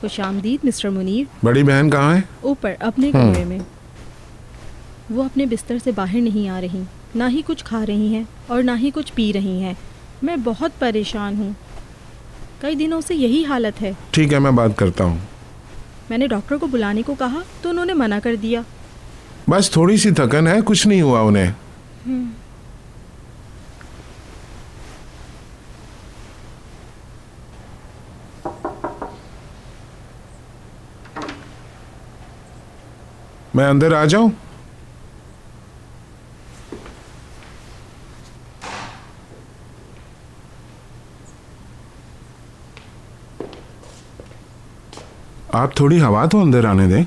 खुशामदीद mister Munir. बड़ी बहन कहाँ है? ऊपर अपने कमरे में। वो अपने बिस्तर से बाहर नहीं आ रही, ना ही कुछ खा रही हैं और ना ही कुछ पी रही हैं। मैं बहुत परेशान हूँ, कई दिनों से यही हालत है। ठीक है, मैं बात करता हूँ। मैंने डॉक्टर को बुलाने को कहा तो उन्होंने मना कर दिया। बस थोड़ी सी थकन है, कुछ नहीं हुआ उन्हें। मैं अंदर आ जाऊं? आप थोड़ी हवा तो अंदर आने दें।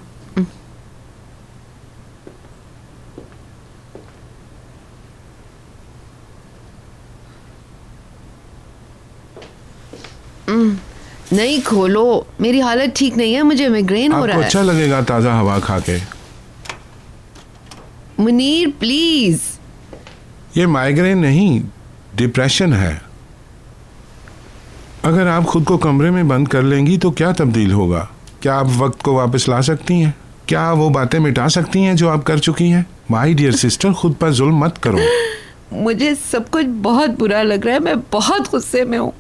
नहीं खोलो, मेरी हालत ठीक नहीं है, मुझे माइग्रेन हो रहा आपको है। अच्छा लगेगा ताजा हवा खा के। मुनीर प्लीज। ये माइग्रेन नहीं, डिप्रेशन है। अगर आप खुद को कमरे में बंद कर लेंगी तो क्या तब्दील होगा? क्या आप वक्त को वापस ला सकती हैं? क्या वो बातें मिटा सकती हैं जो आप कर चुकी हैं? माय डियर सिस्टर, खुद पर जुल्म मत करो। मुझे सब कुछ बहुत बुरा लग रहा है, मैं बहुत गुस्से में हूँ।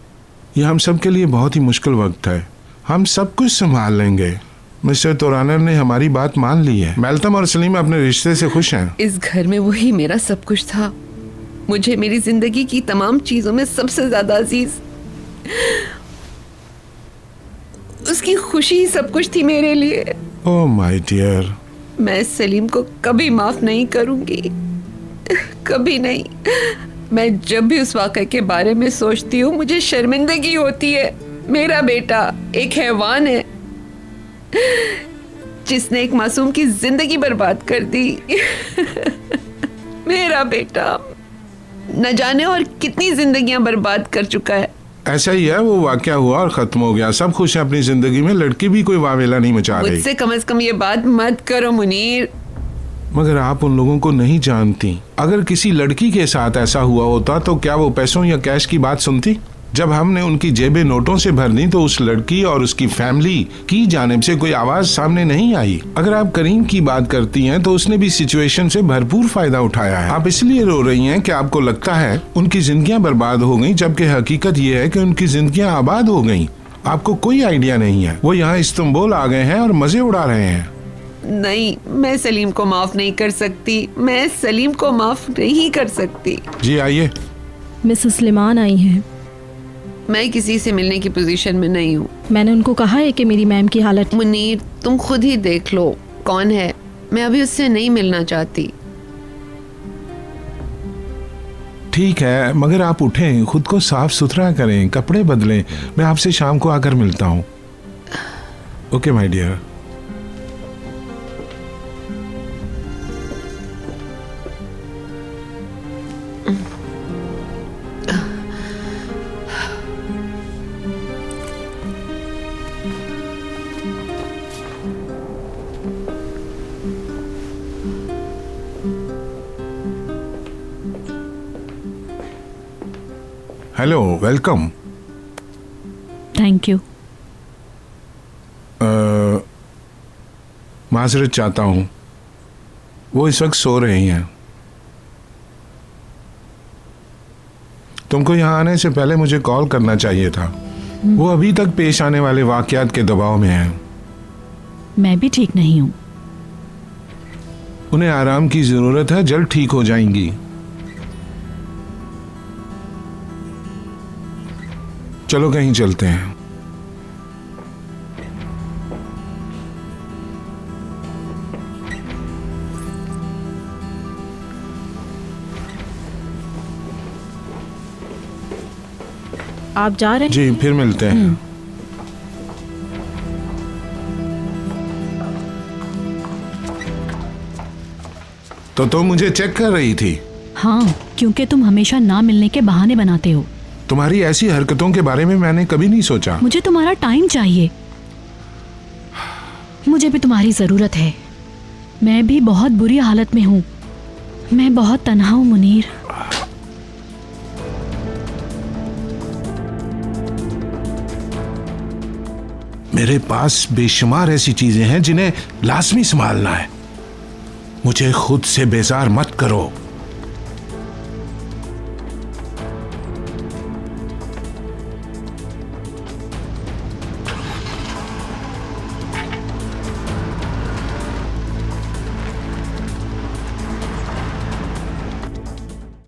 ये हम सब के लिए बहुत ही मुश्किल वक्त है। हम सब कुछ संभाल लेंगे। मिस्टर तोरानर ने हमारी बात मान ली है। मेल्तम और सलीम अपने रिश्ते से खुश हैं। इस घर में वही मेरा सब कुछ था। मुझे मेरी जिंदगी की तमाम चीजों में सबसे ज्यादा अजीज उसकी खुशी ही सब कुछ थी मेरे लिए। Oh my dear. मैं सलीम को कभी माफ नहीं करूंगी, कभी नहीं। मैं जब भी उस वाक़े के बारे में सोचती हूँ मुझे शर्मिंदगी होती है। मेरा बेटा एक हैवान है जिसने एक मासूम की जिंदगी बर्बाद कर दी। मेरा बेटा न जाने और कितनी जिंदगियां बर्बाद कर चुका है। ऐसा ही है, वो वाकया हुआ और खत्म हो गया। सब खुश है अपनी जिंदगी में। लड़की भी कोई वावेला नहीं मचा रही। मुझसे कम से कम ये बात मत करो मुनीर। मगर आप उन लोगों को नहीं जानती। अगर किसी लड़की के साथ ऐसा हुआ होता तो क्या वो पैसों या कैश की बात सुनती? जब हमने उनकी जेबें नोटों से भर दी तो उस लड़की और उसकी फैमिली की जानिब से कोई आवाज सामने नहीं आई। अगर आप करीम की बात करती हैं तो उसने भी सिचुएशन से भरपूर फायदा उठाया है। आप इसलिए रो रही हैं कि आपको लगता है उनकी जिंदगियां बर्बाद हो गई, जबकि हकीकत ये है कि उनकी जिंदगियां आबाद हो गई। आपको कोई आइडिया नहीं है। वो यहाँ इस्तांबुल आ गए हैं और मजे उड़ा रहे हैं। नहीं, मैं सलीम को माफ नहीं कर सकती। मैं सलीम को माफ नहीं कर सकती। जी आइए। मिसेस लिमान आई हैं। मैं किसी से मिलने की पोजीशन में नहीं हूँ। मैंने उनको कहा है कि मेरी मैम की हालत। मुनीर तुम खुद ही देख लो कौन है। मैं अभी उससे नहीं मिलना चाहती। ठीक है, मगर आप उठें, खुद को साफ सुथरा करें, कपड़े बदलें। मैं आपसे शाम को आकर मिलता हूँ। Okay my dear. Hello, welcome. Thank you. माजरत चाहता हूँ, वो इस वक्त सो रही हैं। तुमको यहाँ आने से पहले मुझे कॉल करना चाहिए था। वो अभी तक पेश आने वाले वाकयात के दबाव में हैं। मैं भी ठीक नहीं हूँ। उन्हें आराम की जरूरत है, जल्द ठीक हो जाएंगी। चलो कहीं चलते हैं। आप जा रहे हैं? जी, फिर मिलते हैं। तो तुम मुझे चेक कर रही थी? हाँ, क्योंकि तुम हमेशा ना मिलने के बहाने बनाते हो। तुम्हारी ऐसी हरकतों के बारे में मैंने कभी नहीं सोचा। मुझे तुम्हारा टाइम चाहिए। मुझे भी तुम्हारी जरूरत है। मैं भी बहुत बुरी हालत में हूँ। मैं बहुत तन्हा हूँ मुनीर। मेरे पास बेशुमार ऐसी चीजें हैं जिन्हें लाजमी संभालना है। मुझे खुद से बेजार मत करो।